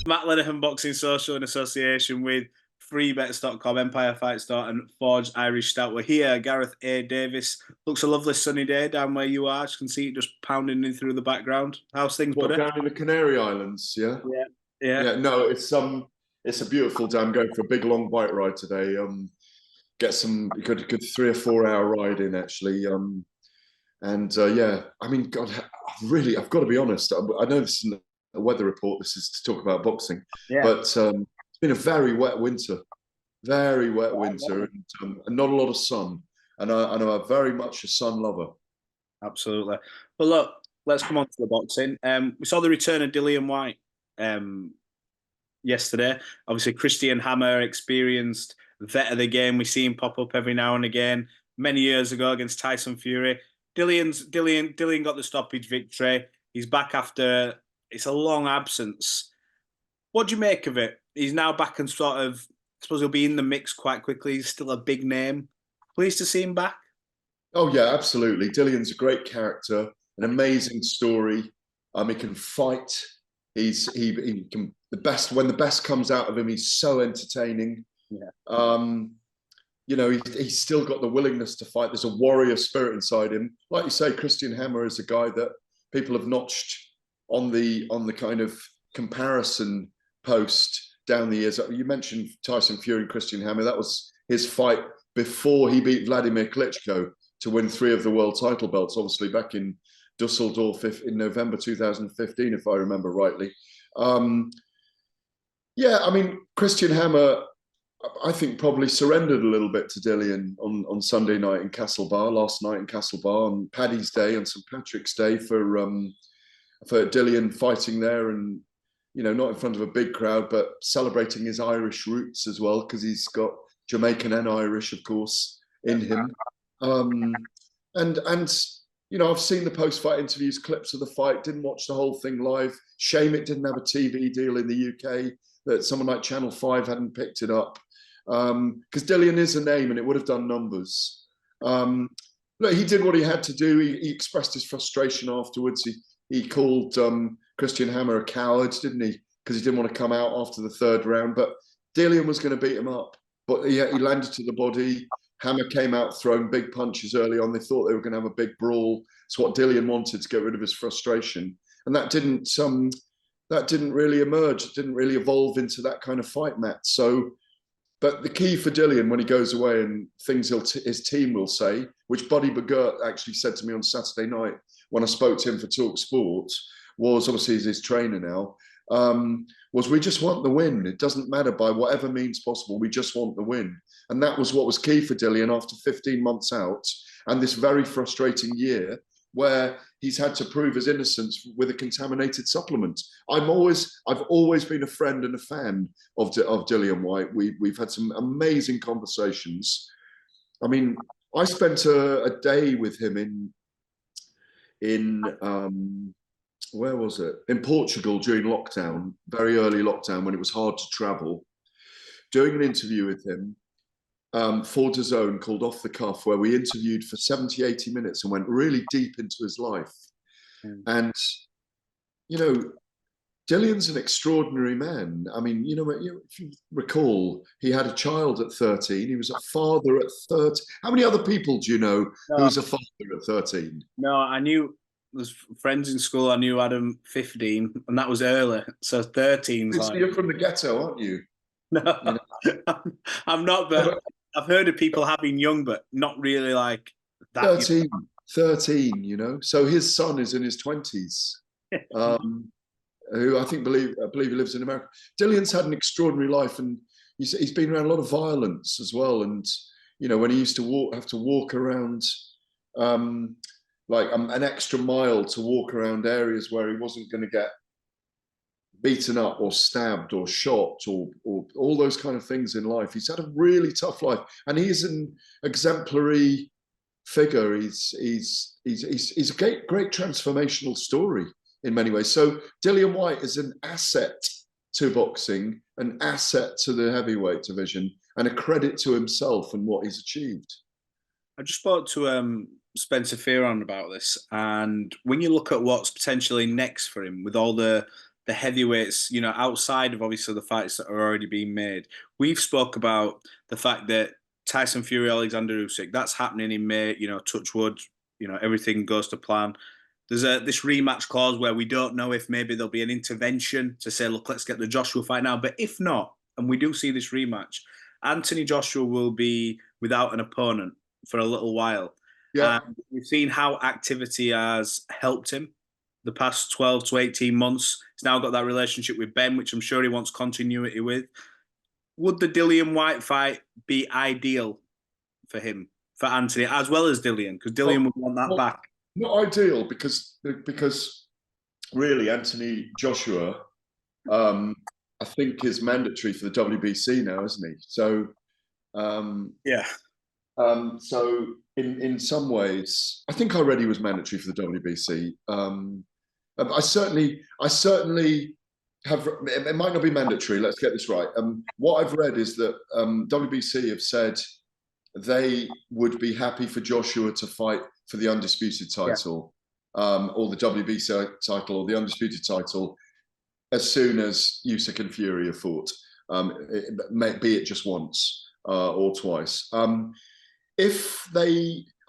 Matt Lenihan Boxing Social in association with freebets.com, Empire Fight Store, and Forge Irish Stout. We're here. Gareth A. Davies. Looks a lovely sunny day down where you are. You can see it just pounding in through the background. How's things, What, buddy? down in the Canary Islands? Yeah. Yeah. No, it's a beautiful day. I'm going for a big long bike ride today. Get some good 3 or 4 hour ride in actually. Yeah, I mean, God, I've got to be honest. I know this isn't a weather report. This is to talk about boxing, but it's been a very wet winter, and not a lot of sun. And I'm very much a sun lover. Absolutely. But look, let's come on to the boxing. We saw the return of Dillian Whyte yesterday. Obviously, Christian Hammer, experienced vet of the game. We see him pop up every now and again. Many years ago against Tyson Fury, Dillian got the stoppage victory. He's back after it's a long absence. What do you make of it? He's now back and sort of, I suppose he'll be in the mix quite quickly. He's still a big name. Pleased to see him back. Oh yeah, absolutely. Dillian's a great character, an amazing story. He can fight. He can when the best comes out of him. He's so entertaining. Yeah. He's still got the willingness to fight. There's a warrior spirit inside him. Like you say, Christian Hammer is a guy that people have notched on the kind of comparison post down the years. You mentioned Tyson Fury and Christian Hammer. That was his fight before he beat Vladimir Klitschko to win 3 of the world title belts, obviously back in Dusseldorf in November 2015, if I remember rightly. Christian Hammer, I think, probably surrendered a little bit to Dillian on Sunday night in Castlebar, last night in Castlebar, on Paddy's Day and St Patrick's Day for Dillian fighting there, and not in front of a big crowd, but celebrating his Irish roots as well, because he's got Jamaican and Irish, of course, in him. I've seen the post-fight interviews, clips of the fight. Didn't watch the whole thing live. Shame it didn't have a TV deal in the UK, that someone like Channel 5 hadn't picked it up. Because Dillian is a name and it would have done numbers. Look, he did what he had to do. He expressed his frustration afterwards. He called Christian Hammer a coward, didn't he? Because he didn't want to come out after the 3rd round. But Dillian was going to beat him up. But he landed to the body. Hammer came out throwing big punches early on. They thought they were going to have a big brawl. It's what Dillian wanted, to get rid of his frustration. And that didn't really emerge. It didn't really evolve into that kind of fight, Matt. But the key for Dillian when he goes away, and things his team will say, which Buddy Begurt actually said to me on Saturday night when I spoke to him for Talk Sport, was, obviously he's his trainer now, was, we just want the win. It doesn't matter by whatever means possible. We just want the win. And that was what was key for Dillian after 15 months out and this very frustrating year where he's had to prove his innocence with a contaminated supplement. I've always been a friend and a fan of Dillian Whyte. We've had some amazing conversations. I mean, I spent a day with him in where was it? In Portugal during lockdown, very early lockdown, when it was hard to travel, doing an interview with him for DAZN called Off the Cuff, where we interviewed for 70, 80 minutes and went really deep into his life. And, Dillian's an extraordinary man. I mean, if you recall, he had a child at 13. He was a father at 30. How many other people do you know who was a father at 13? No, I knew there's friends in school. I knew Adam 15, and that was early. So 13's like... You're from the ghetto, aren't you? No, I'm not, but I've heard of people having young, but not really like that. 13, So his son is in his 20s, who I believe he lives in America. Dillian's had an extraordinary life, and he's been around a lot of violence as well. And, when he used to have to walk around like an extra mile to walk around areas where he wasn't going to get beaten up or stabbed or shot or all those kind of things in life. He's had a really tough life, and he's an exemplary figure. He's a great transformational story in many ways. So Dillian Whyte is an asset to boxing, an asset to the heavyweight division, and a credit to himself and what he's achieved. I just spoke to Spencer Fearon about this, and when you look at what's potentially next for him with all the the heavyweights, outside of obviously the fights that are already being made. We've spoke about the fact that Tyson Fury, Alexander Usyk, that's happening in May, touch wood, everything goes to plan. There's this rematch clause where we don't know if maybe there'll be an intervention to say, look, let's get the Joshua fight now. But if not, and we do see this rematch, Anthony Joshua will be without an opponent for a little while. Yeah. We've seen how activity has helped him the past 12 to 18 months. He's now got that relationship with Ben, which I'm sure he wants continuity with. Would the Dillian Whyte fight be ideal for him, for Anthony, as well as Dillian? Because Dillian would want that back. Not ideal because really Anthony Joshua, I think is mandatory for the WBC now, isn't he? So yeah. So in some ways, I think already was mandatory for the WBC. I certainly have. It might not be mandatory. Let's get this right. What I've read is that WBC have said they would be happy for Joshua to fight for the undisputed title, or the WBC title, or the undisputed title, as soon as Usyk and Fury have fought, be it just once or twice. I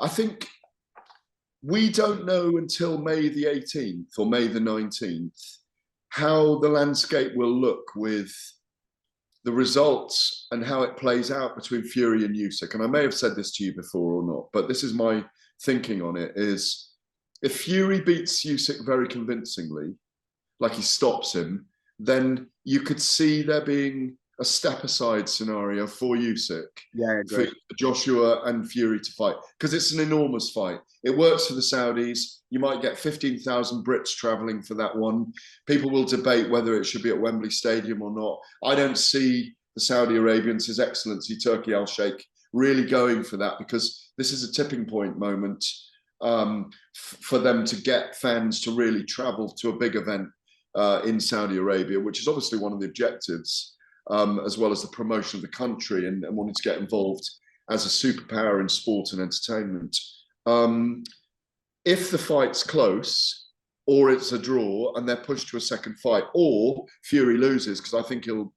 think we don't know until May the 18th or May the 19th how the landscape will look with the results and how it plays out between Fury and Usyk. And I may have said this to you before or not, but this is my thinking on it, is if Fury beats Usyk very convincingly, like he stops him, then you could see there being a step-aside scenario for Usyk, for Joshua and Fury to fight, because it's an enormous fight. It works for the Saudis. You might get 15,000 Brits travelling for that one. People will debate whether it should be at Wembley Stadium or not. I don't see the Saudi Arabians, His Excellency Turki Al-Sheikh, really going for that, because this is a tipping point moment for them to get fans to really travel to a big event in Saudi Arabia, which is obviously one of the objectives, as well as the promotion of the country and wanting to get involved as a superpower in sport and entertainment. If the fight's close, or it's a draw and they're pushed to a second fight, or Fury loses, because I think he'll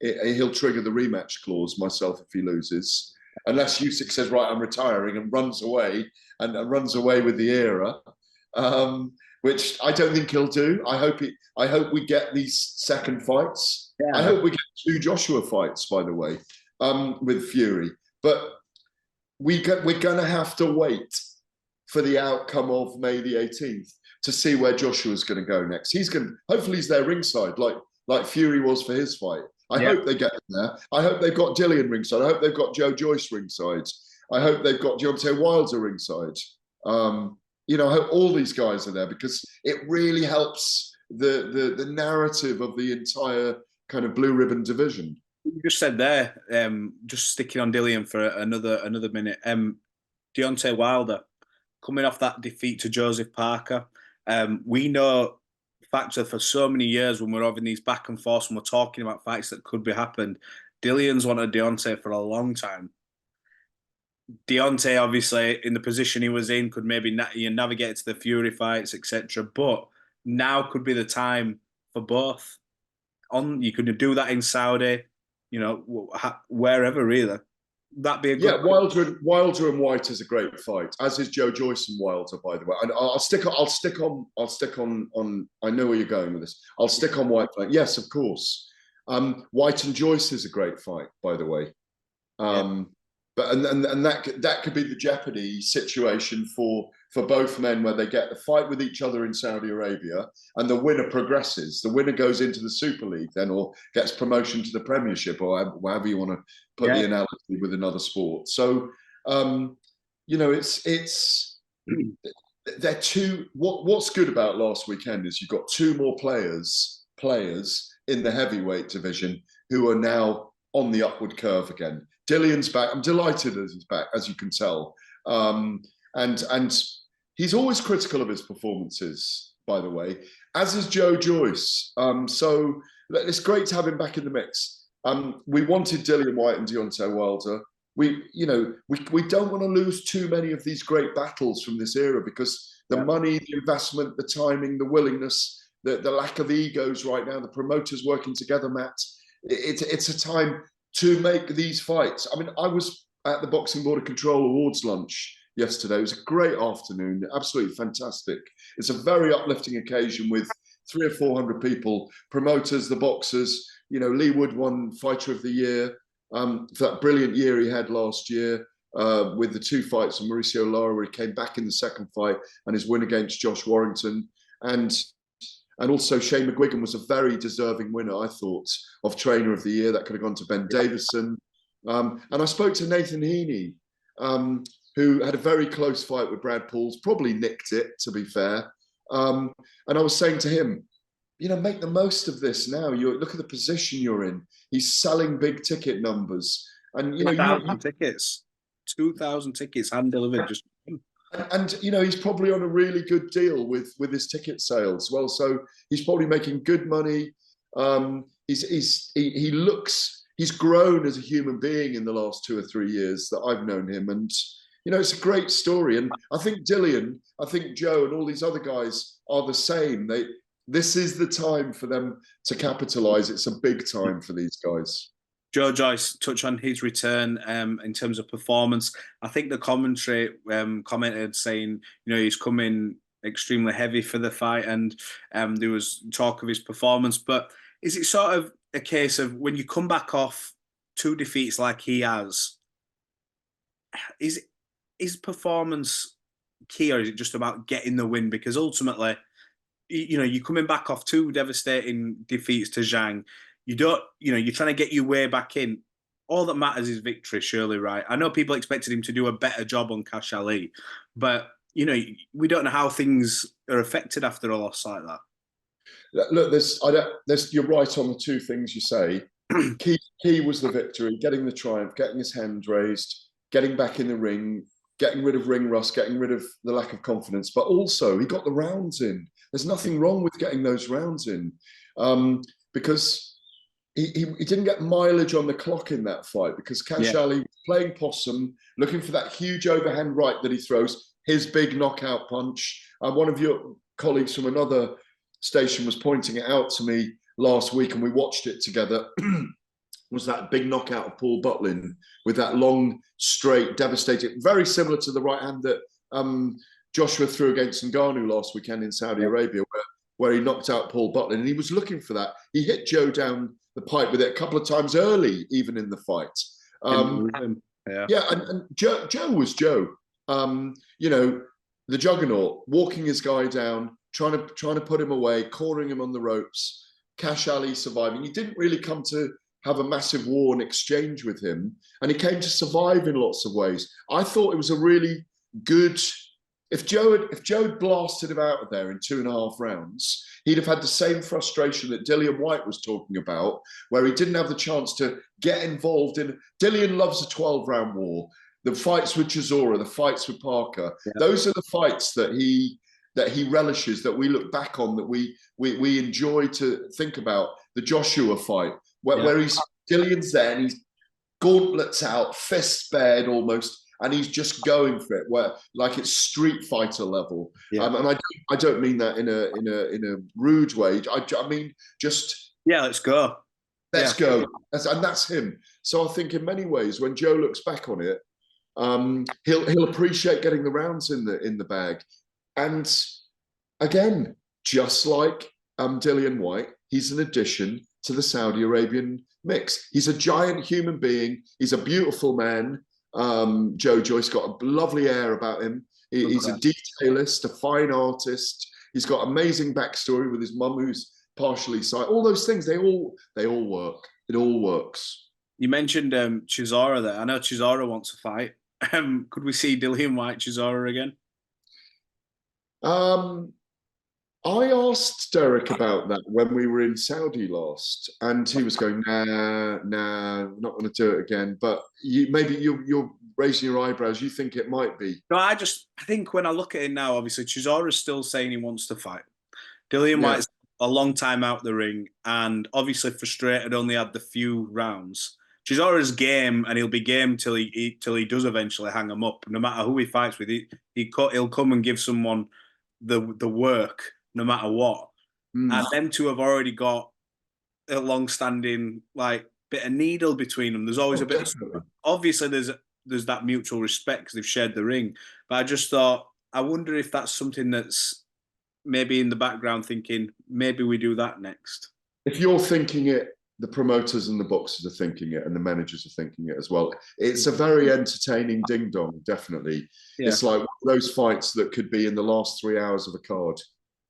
trigger the rematch clause myself if he loses, unless Usyk says, right, I'm retiring, and runs away with the era. Which I don't think he'll do. I hope we get these second fights. Yeah. I hope we get 2 Joshua fights, by the way, with Fury. But we're going to have to wait for the outcome of May the 18th to see where Joshua's going to go next. Hopefully he's there ringside, like Fury was for his fight. I hope they get him there. I hope they've got Dillian ringside. I hope they've got Joe Joyce ringside. I hope they've got Deontay Wilder ringside. I hope all these guys are there, because it really helps the narrative of the entire kind of blue ribbon division. You just said there, just sticking on Dillian for another minute. Deontay Wilder, coming off that defeat to Joseph Parker, we know factor for so many years when we're having these back and forth and we're talking about fights that could be happened. Dillian's wanted Deontay for a long time. Deontay, obviously, in the position he was in, could maybe navigate to the Fury fights, etc. But now could be the time for both. You could do that in Saudi, wherever really. That'd be a good. Yeah, Wilder and Whyte is a great fight, as is Joe Joyce and Wilder, by the way. And I'll stick on. I know where you're going with this. I'll stick on Whyte. Yes, of course. Whyte and Joyce is a great fight, by the way. But that could be the jeopardy situation for both men, where they get the fight with each other in Saudi Arabia, and the winner progresses. The winner goes into the Super League then, or gets promotion to the Premiership, or however you want to put the analogy with another sport. So, it's they're two. What's good about last weekend is you've got 2 more players in the heavyweight division who are now on the upward curve again. Dillian's back. I'm delighted that he's back, as you can tell. And he's always critical of his performances, by the way, as is Joe Joyce. So it's great to have him back in the mix. We wanted Dillian Whyte and Deontay Wilder. We don't want to lose too many of these great battles from this era, because the money, the investment, the timing, the willingness, the lack of egos right now, the promoters working together, Matt. It's a time to make these fights. I mean, I was at the Boxing Board of Control Awards lunch yesterday. It was a great afternoon, absolutely fantastic. It's a very uplifting occasion with 300 or 400 people, promoters, the boxers. You know, Lee Wood won Fighter of the Year for that brilliant year he had last year with the 2 fights of Mauricio Lara, where he came back in the second fight and his win against Josh Warrington. And also Shane McGuigan was a very deserving winner, I thought, of Trainer of the Year. That could have gone to Ben Davison. And I spoke to Nathan Heaney, who had a very close fight with Brad Pauls, probably nicked it, to be fair. And I was saying to him, you know, make the most of this now. Look at the position you're in. He's selling big ticket numbers. And, you know, 2,000 tickets. 2,000 tickets hand delivered. Just and you know, he's probably on a really good deal with his ticket sales. Well, so he's probably making good money. He looks, he's grown as a human being in the last 2 or 3 years that I've known him, and you know, it's a great story. And I think Dillian, I think Joe, and all these other guys are the same. This is the time for them to capitalize. It's a big time for these guys. Joe Joyce, touch on his return in terms of performance. I think the commentary commented saying, you know, he's coming extremely heavy for the fight, and there was talk of his performance. But is it sort of a case of when you come back off 2 defeats like he has, is performance key, or is it just about getting the win? Because ultimately, you know, you're coming back off 2 devastating defeats to Zhang. You don't, you know, you're trying to get your way back in. All that matters is victory, surely, right? I know people expected him to do a better job on Kash Ali, but, you know, we don't know how things are affected after a loss like that. Look, you're right on the 2 things you say. Key was the victory, getting the triumph, getting his hand raised, getting back in the ring, getting rid of ring rust, getting rid of the lack of confidence. But also, he got the rounds in. There's nothing wrong with getting those rounds in, because he didn't get mileage on the clock in that fight, because Kash Ali was playing possum, looking for that huge overhand right that he throws, his big knockout punch. One of your colleagues from another station was pointing it out to me last week, and we watched it together. Was that big knockout of Paul Butlin with that long, straight, devastating, very similar to the right hand that Joshua threw against Ngannou last weekend in Saudi Arabia, where he knocked out Paul Butlin, and he was looking for that. He hit Joe down the pipe with it a couple of times early, even in the fight. And Joe was Joe. You know, the juggernaut, walking his guy down, trying to put him away, cornering him on the ropes. Kash Ali surviving. He didn't really come to have a massive war and exchange with him, and he came to survive in lots of ways. I thought it was a really good. If Joe had blasted him out of there in 2.5 rounds, he'd have had the same frustration that Dillian Whyte was talking about, where he didn't have the chance to get involved in. Dillian loves a 12-round war. The fights with Chisora, the fights with Parker, those are the fights that he relishes, that we look back on, that we enjoy to think about. The Joshua fight, where Dillian's there and he's gauntlets out, fists bared almost, and he's just going for it, where like it's Street Fighter level. And I don't mean that in a rude way. I mean just let's go. Let's go. And that's him. So I think in many ways, when Joe looks back on it, he'll appreciate getting the rounds in the bag. And again, just like Dillian Whyte, he's an addition to the Saudi Arabian mix. He's a giant human being. He's a beautiful man. Joe Joyce got a lovely air about him. He's a detailist, a fine artist. He's got amazing backstory with his mum, who's partially sighted. All those things, they all work. It all works. You mentioned Chisora there. I know Chisora wants to fight. Could we see Dillian Whyte Chisora again? I asked Derek about that when we were in Saudi last, and he was going, nah, not going to do it again. But you're raising your eyebrows. You think it might be? No, I think when I look at it now, obviously Chisora's still saying he wants to fight. Dillian Whyte's a long time out the ring, and obviously frustrated. Only had the few rounds. Chisora's game, and he'll be game till he does eventually hang him up. No matter who he fights with, he'll come and give someone the work, no matter what. and them two have already got a long-standing like bit of needle between them. There's always a bit. Obviously, there's that mutual respect because they've shared the ring. But I just thought, I wonder if that's something that's maybe in the background, thinking maybe we do that next. If you're thinking it, the promoters and the boxers are thinking it, and the managers are thinking it as well. It's a very entertaining ding dong, definitely. Yeah. It's like those fights that could be in the last 3 hours of a card,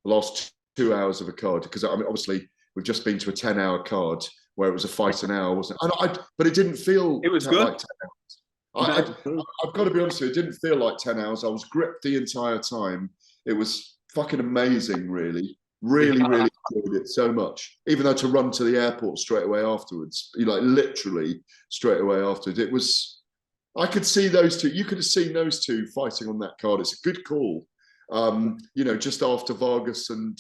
the last 2 hours of a card. Because I mean, obviously, we've just been to a 10-hour card where it was a fight an hour, wasn't it? But it didn't feel. It was good. Like 10 hours. I've got to be honest with you, it didn't feel like 10 hours. I was gripped the entire time. It was fucking amazing, really. Really enjoyed it so much. Even though to run to the airport straight away afterwards, literally straight away afterwards, it was. I could see those two. You could have seen those two fighting on that card. It's a good call. Just after Vargas and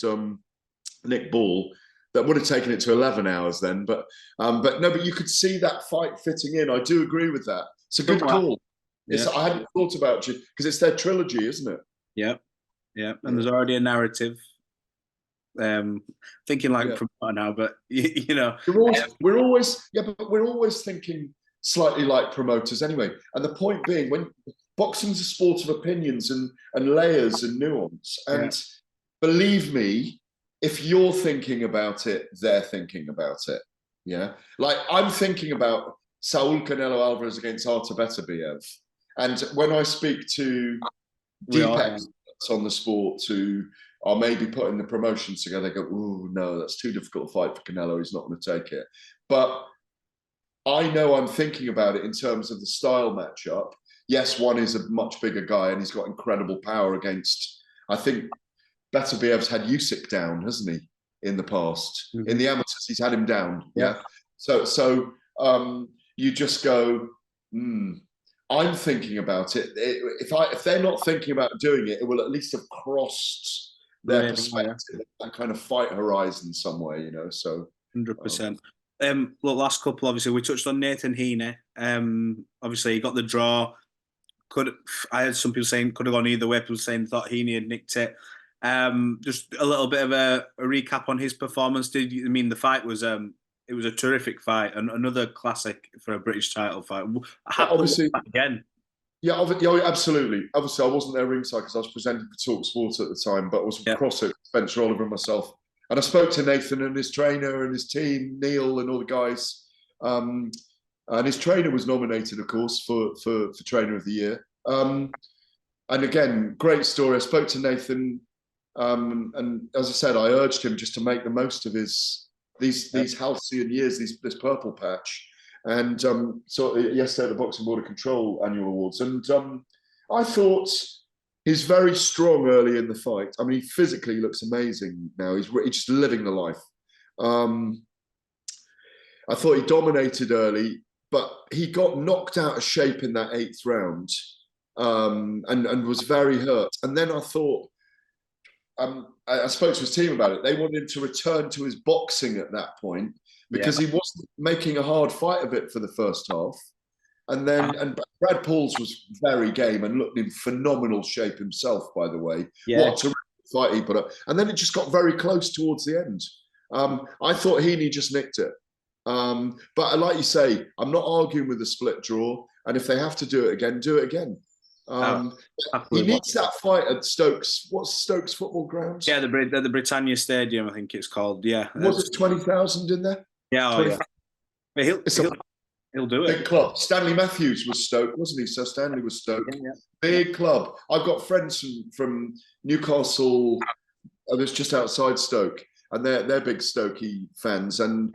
Nick Ball, that would have taken it to 11 hours then. But you could see that fight fitting in. I do agree with that. It's a good call. Yeah. I hadn't thought about it because it's their trilogy, isn't it? Yeah. And there's already a narrative. Thinking like promoter now, but we're always thinking slightly like promoters anyway. And the point being, when boxing's a sport of opinions and layers and nuance, and believe me, if you're thinking about it, they're thinking about it. Yeah, like I'm thinking about Saul Canelo Alvarez against Artur Beterbiev, and when I speak to deep experts on the sport who are maybe putting the promotions together, go, oh no, that's too difficult a fight for Canelo. He's not going to take it. But I know I'm thinking about it in terms of the style matchup. Yes, one is a much bigger guy and he's got incredible power against, I think Beterbiev's had Usyk down, hasn't he, in the past? Mm-hmm. In the amateurs, he's had him down. Yeah. So you just go, I'm thinking about it. If they're not thinking about doing it, it will at least have crossed their perspective, that kind of fight horizon somewhere, So 100%. Look, last couple, obviously, we touched on Nathan Heaney. Obviously, he got the draw. I had some people saying could have gone either way. People saying thought Heaney had nicked it. Just a little bit of a recap on his performance. The fight was it was a terrific fight and another classic for a British title fight. Obviously, again. Yeah, absolutely. Obviously, I wasn't there ringside because I was presenting for Talk Sport at the time, but I was across it, Spencer Oliver and myself. And I spoke to Nathan and his trainer and his team, Neil and all the guys. And his trainer was nominated, of course, for Trainer of the Year. And again, great story. I spoke to Nathan, and as I said, I urged him just to make the most of these halcyon years, this purple patch. And so yesterday at the Boxing Board of Control Annual Awards. And I thought he's very strong early in the fight. I mean, he physically looks amazing now. He's just living the life. I thought he dominated early, but he got knocked out of shape in that 8th round and was very hurt. And then I thought, I spoke to his team about it. They wanted him to return to his boxing at that point, because he wasn't making a hard fight of it for the first half. And then and Brad Pauls was very game and looked in phenomenal shape himself, by the way. Yeah. What a terrific fight he put up. And then it just got very close towards the end. I thought Heaney just nicked it. But like you say, I'm not arguing with the split draw. And if they have to do it again, do it again. He needs that fight at Stokes. What's Stokes football grounds? Yeah, the Britannia Stadium, I think it's called. Yeah. Was it 20,000 in there? Yeah, he'll do it. Big club. Stanley Matthews was Stoke, wasn't he? So Stanley was Stoke. Yeah. Big club. I've got friends from Newcastle. That's just outside Stoke, and they're big Stokey fans. And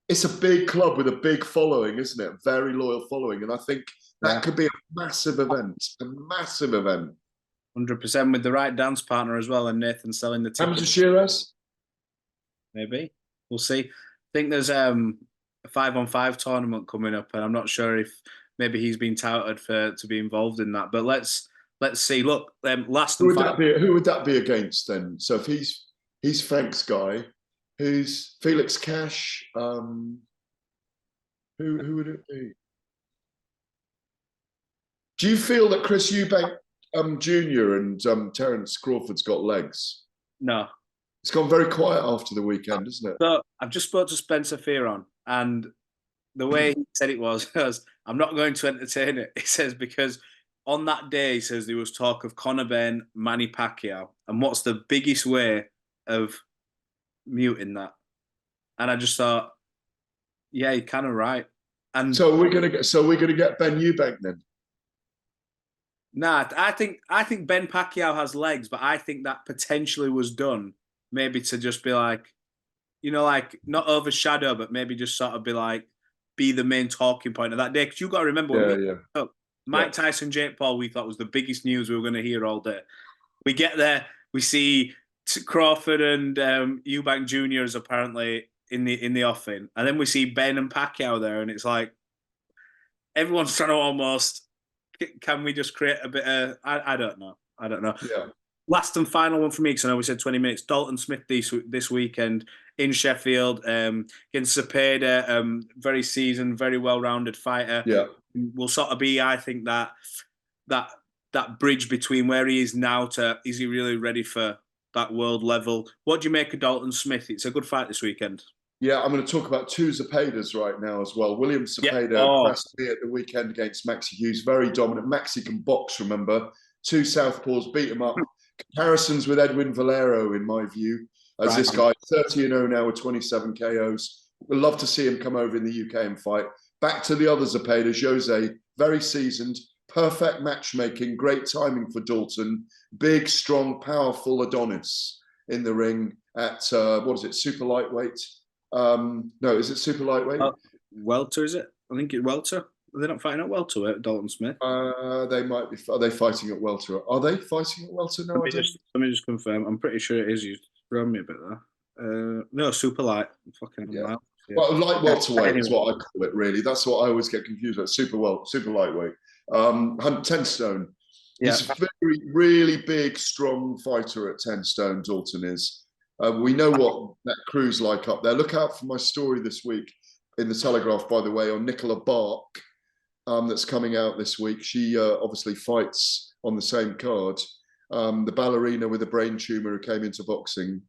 it's a big club with a big following, isn't it? Very loyal following, and I think that could be a massive event. A massive event. 100% with the right dance partner as well, and Nathan selling the tickets. Hamza Shiraz? Maybe. We'll see. I think there's a 5-on-5 tournament coming up, and I'm not sure if maybe he's been touted to be involved in that. But let's see. Look, last who would that be against then? So if he's Frank's guy, who's Felix Kash? Who would it be? Do you feel that Chris Eubank Jr. and Terence Crawford's got legs? No. It's gone very quiet after the weekend, isn't it? So I've just spoke to Spencer Fearon, and the way he said it was, I'm not going to entertain it. He says, because on that day, he says there was talk of Conor Benn, Manny Pacquiao, and what's the biggest way of muting that? And I just thought, yeah, you're kind of right. And So we're gonna get Ben Eubank then. nah, I think Ben Pacquiao has legs, but I think that potentially was done maybe to just be like, like not overshadow, but maybe just sort of be the main talking point of that day. Because you got to remember when Mike Tyson, Jake Paul, we thought was the biggest news we were going to hear all day. We get there, we see Crawford and Eubank Jr. is apparently in the offing, and then we see Ben and Pacquiao there, and it's like everyone's trying to almost. Can we just create a bit of? I don't know. I don't know. Yeah. Last and final one for me, because I know we said 20 minutes. Dalton Smith this weekend in Sheffield against Zepeda, very seasoned, very well-rounded fighter. Yeah. Will sort of be, I think, that bridge between where he is now to is he really ready for that world level? What do you make of Dalton Smith? It's a good fight this weekend. Yeah, I'm going to talk about two Zepedas right now as well. William Zepeda impressed me at the weekend against Maxi Hughes, very dominant. Maxi can box, remember. Two southpaws beat him up. Comparisons with Edwin Valero, in my view, as this guy, 30-0 now with 27 KOs. We'd love to see him come over in the UK and fight. Back to the other Zepeda, Jose, very seasoned, perfect matchmaking, great timing for Dalton. Big, strong, powerful Adonis in the ring at, super lightweight? No, is it super lightweight? Welter, is it? I think it's welter. Are they not fighting at welter, Dalton Smith? They might be. Are they fighting at welter? Are they fighting at welter? No, let me just confirm. I'm pretty sure it is. You thrown me a bit there. No, super light. Fucking yeah. Well, light welterweight is what I call it. Really, that's what I always get confused with. Super lightweight. 10 stone. Yeah. He's a really big, strong fighter at 10 stone. Dalton is. We know what that crew's like up there. Look out for my story this week in the Telegraph, by the way, on Nicola Bark. That's coming out this week. She obviously fights on the same card. The ballerina with a brain tumor who came into boxing.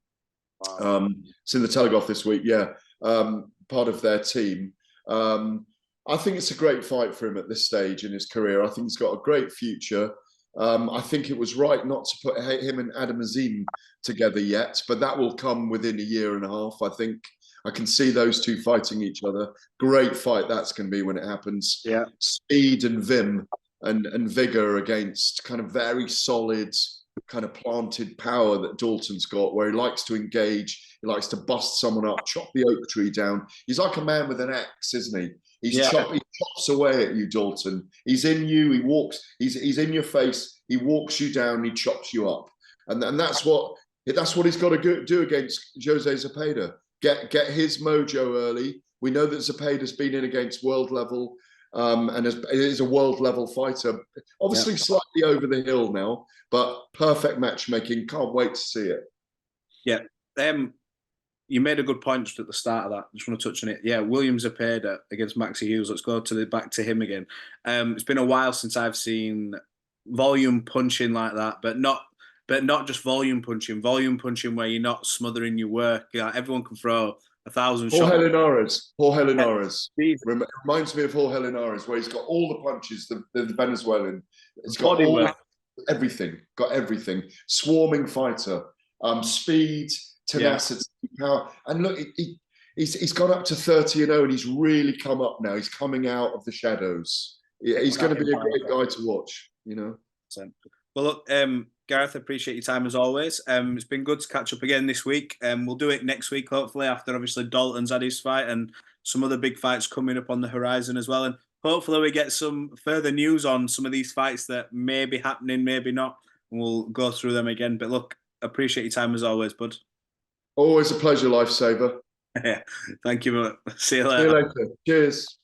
Wow. It's in the Telegraph this week. Yeah, part of their team. I think it's a great fight for him at this stage in his career. I think he's got a great future. I think it was right not to put him and Adam Azim together yet, but that will come within a year and a half. I think I can see those two fighting each other. Great fight that's going to be when it happens. Yeah, speed and vim and vigor against kind of very solid, kind of planted power that Dalton's got, where he likes to engage, he likes to bust someone up, chop the oak tree down. He's like a man with an axe, isn't he? He chops away at you, Dalton. He's in you. He walks. He's in your face. He walks you down. He chops you up, and that's what he's got to do against Jose Zepeda. Get his mojo early. We know that Zepeda's been in against world level, and is a world level fighter. Obviously, slightly over the hill now, but perfect matchmaking. Can't wait to see it. Yeah. You made a good point just at the start of that. Just want to touch on it. Yeah, William Zepeda against Maxi Hughes. Let's go back to him again. It's been a while since I've seen volume punching like that, but not just volume punching where you're not smothering your work. Everyone can throw 1,000 shots. Jorge Linares. Reminds me of Jorge Linares, where he's got all the punches, the Venezuelan. It's got everything. Got everything. Swarming fighter. Speed, tenacity, power. And look, he's gone up to 30-0, and he's really come up now. He's coming out of the shadows. He's going to be a great guy to watch, Well, look, Gareth, I appreciate your time as always. It's been good to catch up again this week. We'll do it next week, hopefully, after obviously Dalton's had his fight and some other big fights coming up on the horizon as well. And hopefully we get some further news on some of these fights that may be happening, maybe not. And we'll go through them again. But look, appreciate your time as always, bud. Always a pleasure, lifesaver. Yeah, thank you. See you later. Cheers.